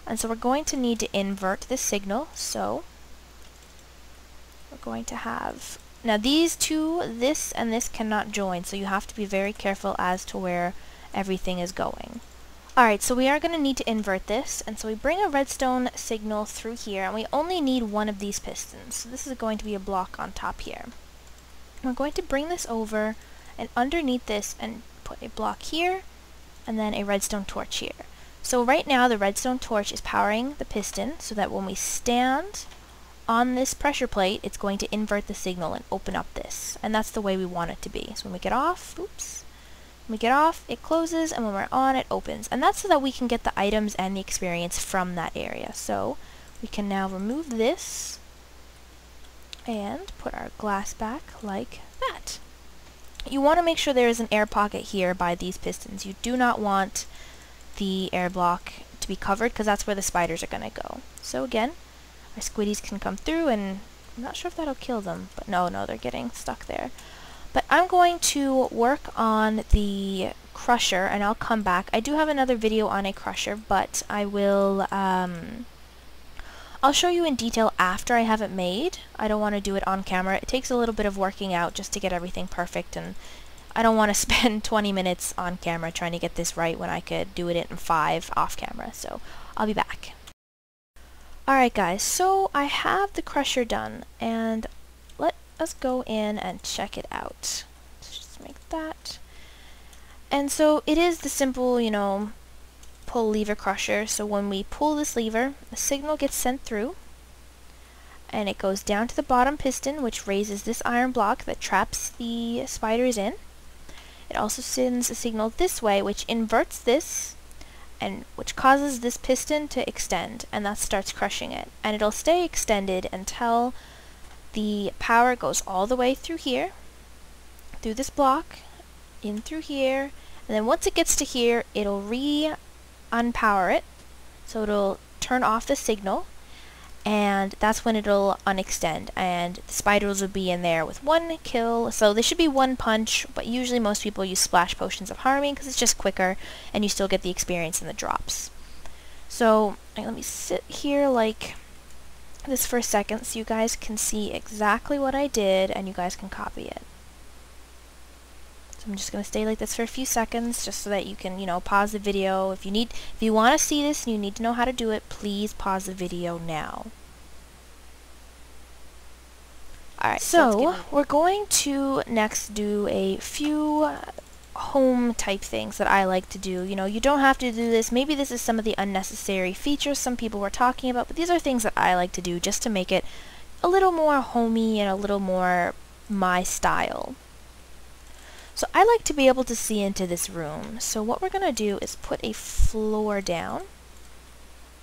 Speaker 1: And so we're going to need to invert this signal. So we're going to have... Now these two, this and this cannot join, so you have to be very careful as to where everything is going. Alright, so we are going to need to invert this, and so we bring a redstone signal through here, and we only need one of these pistons. So this is going to be a block on top here. We're going to bring this over and underneath this and put a block here, and then a redstone torch here. So right now the redstone torch is powering the piston, so that when we stand on this pressure plate, it's going to invert the signal and open up this. And that's the way we want it to be. So when we get off, oops, when we get off, it closes, and when we're on, it opens. And that's so that we can get the items and the experience from that area. So we can now remove this and put our glass back like that. You want to make sure there is an air pocket here by these pistons. You do not want the air block to be covered, because that's where the spiders are going to go. So again, our squiddies can come through, and I'm not sure if that'll kill them, but no, they're getting stuck there. But I'm going to work on the crusher, and I'll come back. I do have another video on a crusher, but I will, I'll show you in detail after I have it made. I don't want to do it on camera. It takes a little bit of working out just to get everything perfect, and I don't want to spend 20 minutes on camera trying to get this right when I could do it in 5 off camera. So I'll be back. Alright guys, so I have the crusher done, and let us go in and check it out. Let's just make that. And so it is the simple, you know, pull lever crusher. So when we pull this lever, a signal gets sent through, and it goes down to the bottom piston, which raises this iron block that traps the spiders in. It also sends a signal this way, which inverts this, and which causes this piston to extend, and that starts crushing it. And it'll stay extended until the power goes all the way through here, through this block, in through here, and then once it gets to here, it'll unpower it, so it'll turn off the signal, and that's when it'll unextend, and the spiders will be in there with 1 kill. So there should be 1 punch, but usually most people use splash potions of harming because it's just quicker, and you still get the experience in the drops. So let me sit here like this for a second so you guys can see exactly what I did, and you guys can copy it. I'm just going to stay like this for a few seconds just so that you can, you know, pause the video. If you want to see this and you need to know how to do it, please pause the video now. Alright, so we're going to next do a few home type things that I like to do. You know, you don't have to do this. Maybe this is some of the unnecessary features some people were talking about, but these are things that I like to do just to make it a little more homey and a little more my style. So I like to be able to see into this room. So what we're going to do is put a floor down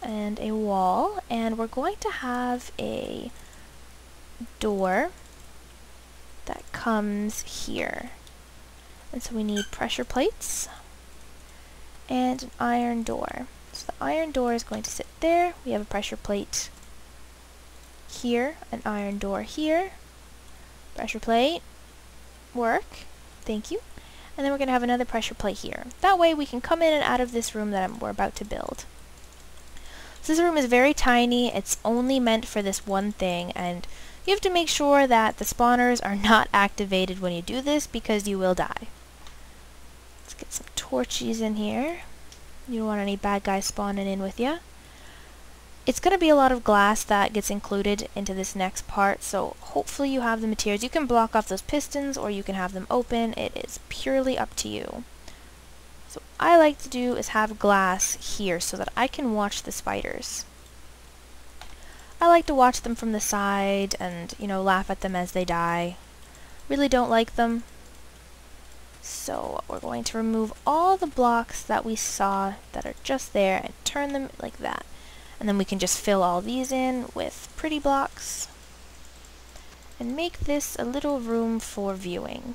Speaker 1: and a wall, and we're going to have a door that comes here. And so we need pressure plates and an iron door. So the iron door is going to sit there. We have a pressure plate here, an iron door here, pressure plate, work. Thank you. And then we're going to have another pressure plate here. That way we can come in and out of this room that we're about to build. So this room is very tiny. It's only meant for this one thing, and you have to make sure that the spawners are not activated when you do this, because you will die. Let's get some torches in here. You don't want any bad guys spawning in with you. It's going to be a lot of glass that gets included into this next part, so hopefully you have the materials. You can block off those pistons or you can have them open. It is purely up to you. So what I like to do is have glass here so that I can watch the spiders. I like to watch them from the side and, you know, laugh at them as they die. Really don't like them. So we're going to remove all the blocks that we saw that are just there and turn them like that. And then we can just fill all these in with pretty blocks. and make this a little room for viewing.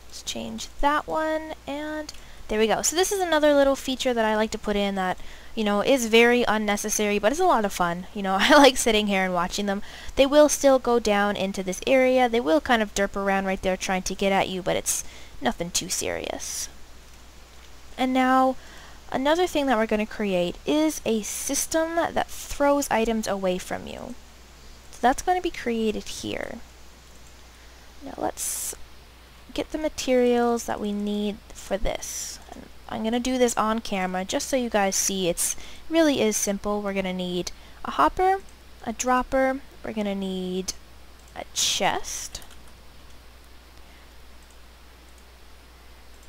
Speaker 1: Let's change that one, and there we go. So this is another little feature that I like to put in that, you know, is very unnecessary, but it's a lot of fun. You know, I like sitting here and watching them. They will still go down into this area. They will kind of derp around right there trying to get at you, but it's nothing too serious. And now, another thing that we're going to create is a system that throws items away from you. So that's going to be created here. Now let's get the materials that we need for this. And I'm going to do this on camera just so you guys see it really is simple. We're going to need a hopper, a dropper, we're going to need a chest,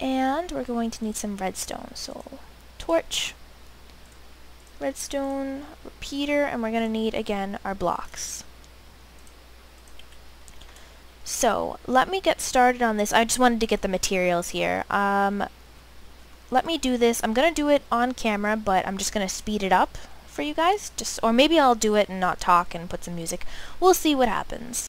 Speaker 1: and we're going to need some redstone. So torch, redstone, repeater, and we're going to need again our blocks. So, let me get started on this. I just wanted to get the materials here. Let me do this. I'm going to do it on camera, but I'm just going to speed it up for you guys. Or maybe I'll do it and not talk and put some music. We'll see what happens.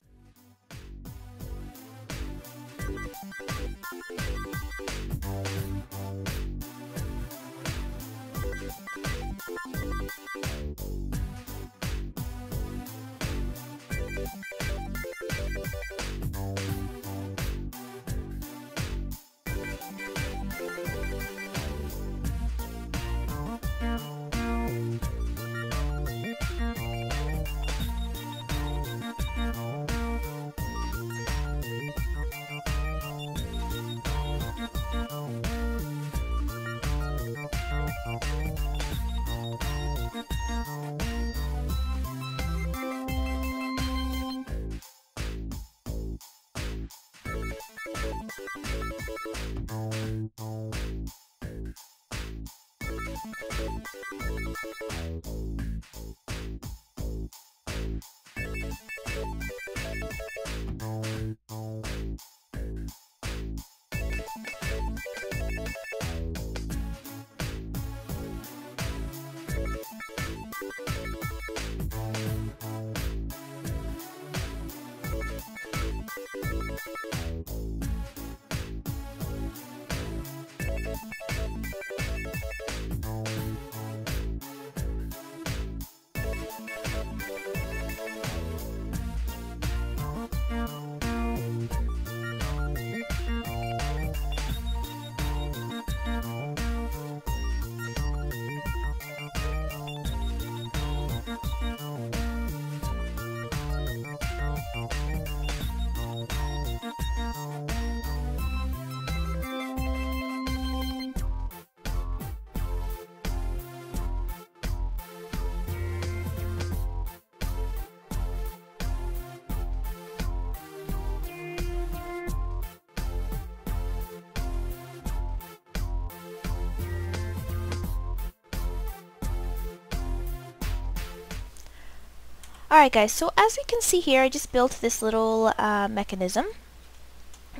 Speaker 1: Alright guys, so as you can see here, I just built this little mechanism.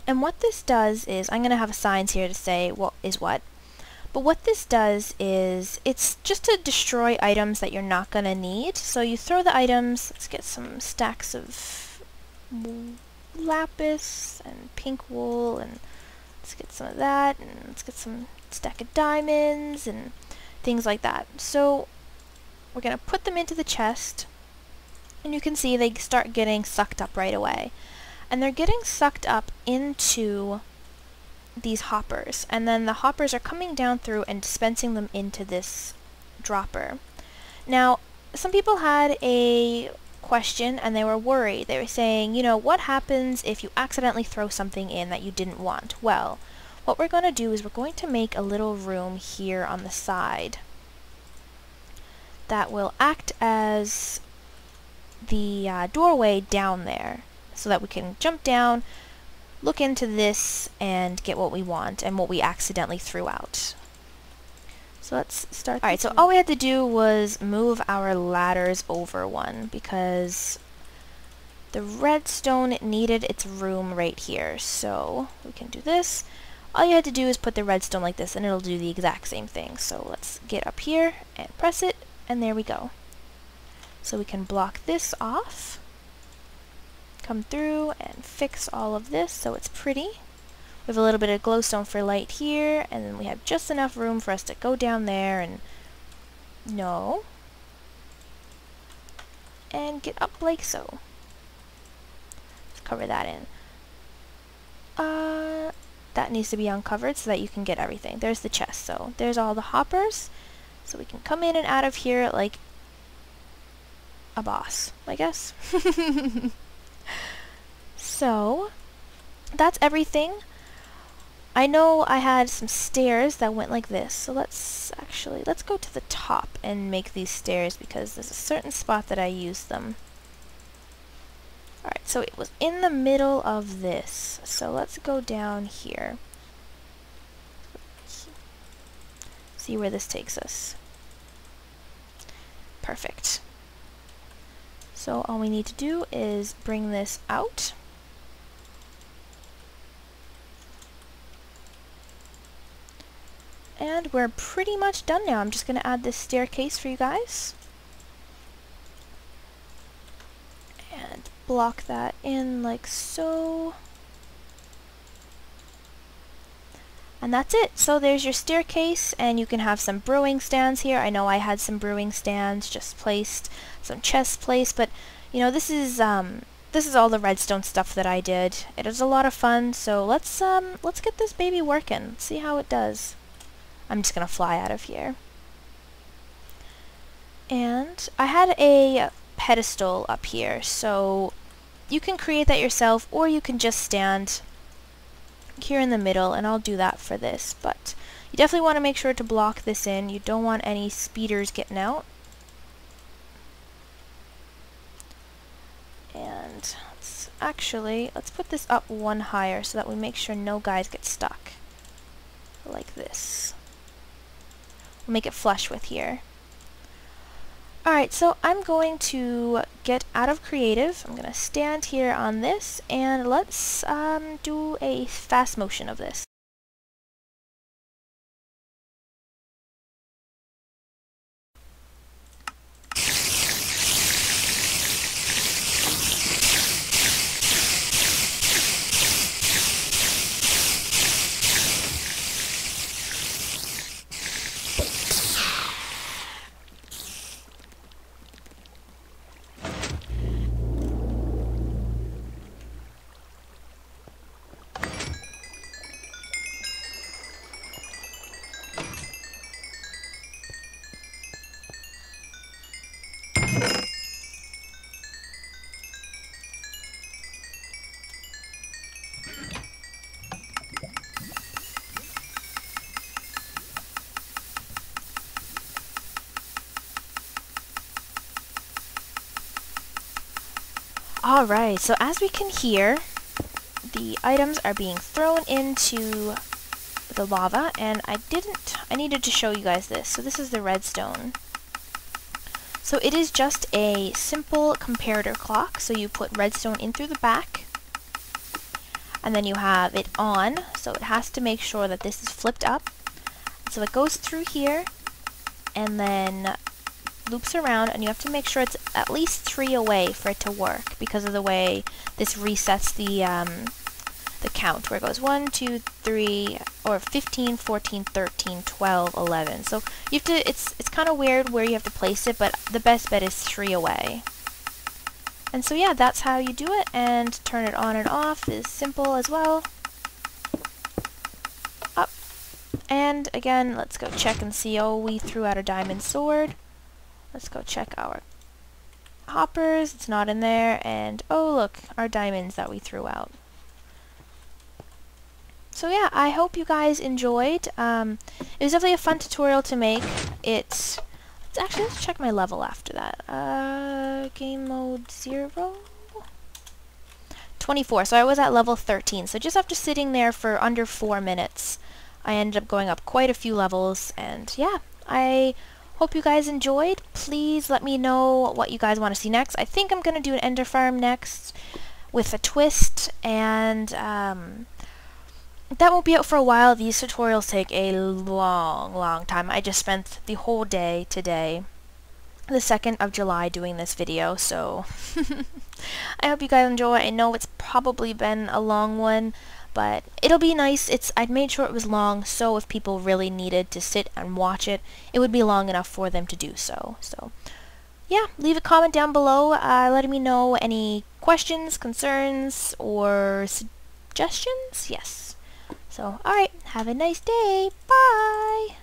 Speaker 1: And what this does is, I'm going to have signs here to say what is what. But what this does is, it's just to destroy items that you're not going to need. So you throw the items, let's get some stacks of lapis and pink wool, and let's get some of that, and let's get some stack of diamonds and things like that. So we're going to put them into the chest. And you can see they start getting sucked up right away. And they're getting sucked up into these hoppers. And then the hoppers are coming down through and dispensing them into this dropper. Now, some people had a question and they were worried. They were saying, you know, what happens if you accidentally throw something in that you didn't want? Well, what we're going to do is we're going to make a little room here on the side that will act as the doorway down there, so that we can jump down, look into this, and get what we want and what we accidentally threw out. So let's start. Alright, so all we had to do was move our ladders over one, because the redstone needed its room right here. So we can do this. All you had to do is put the redstone like this and it'll do the exact same thing. So let's get up here and press it, and there we go. So we can block this off. come through and fix all of this so it's pretty. We have a little bit of glowstone for light here, and then we have just enough room for us to go down there and and get up like so. Let's cover that in. That needs to be uncovered so that you can get everything. There's the chest, so there's all the hoppers. So we can come in and out of here like a boss, I guess. So, that's everything. I know I had some stairs that went like this, so let's go to the top and make these stairs because there's a certain spot that I use them. Alright, so it was in the middle of this, so let's go down here. See where this takes us. Perfect. So all we need to do is bring this out. And we're pretty much done now. I'm just going to add this staircase for you guys. And block that in like so. And that's it. So there's your staircase, and you can have some brewing stands here. I know I had some brewing stands just placed, some chests placed, but you know, this is all the redstone stuff that I did. It was a lot of fun, so let's get this baby working. See how it does. I'm just gonna fly out of here. And I had a pedestal up here, so you can create that yourself, or you can just stand here in the middle, and I'll do that for this, but you definitely want to make sure to block this in. You don't want any speeders getting out. And let's put this up one higher so that we make sure no guys get stuck. Like this. We'll make it flush with here. Alright, so I'm going to get out of creative. I'm going to stand here on this, and let's do a fast motion of this. Alright, so as we can hear, the items are being thrown into the lava, and I needed to show you guys this. So this is the redstone. So it is just a simple comparator clock, so you put redstone in through the back, and then you have it on, so it has to make sure that this is flipped up. So it goes through here, and then loops around, and you have to make sure it's at least 3 away for it to work because of the way this resets the count, where it goes 1, 2, 3, or 15, 14, 13, 12, 11. So you have to, it's kind of weird where you have to place it, but the best bet is 3 away. And so yeah, that's how you do it, and turn it on and off is simple as well. Up. And again, let's go check and see. Oh, we threw out a diamond sword. Let's go check our hoppers. It's not in there. And oh look, our diamonds that we threw out. So yeah, I hope you guys enjoyed. It was definitely a fun tutorial to make. Let's check my level after that. Game mode 0. 24. So I was at level 13. So just after sitting there for under 4 minutes, I ended up going up quite a few levels. And yeah, I hope you guys enjoyed. Please let me know what you guys want to see next. I think I'm going to do an ender farm next with a twist, and that won't be out for a while. These tutorials take a long time. I just spent the whole day today the 2nd of July doing this video, so I hope you guys enjoy. I know it's probably been a long one, but it'll be nice. I'd made sure it was long, so if people really needed to sit and watch it, it would be long enough for them to do so. So yeah, leave a comment down below letting me know any questions, concerns, or suggestions. Yes. So, alright, have a nice day. Bye!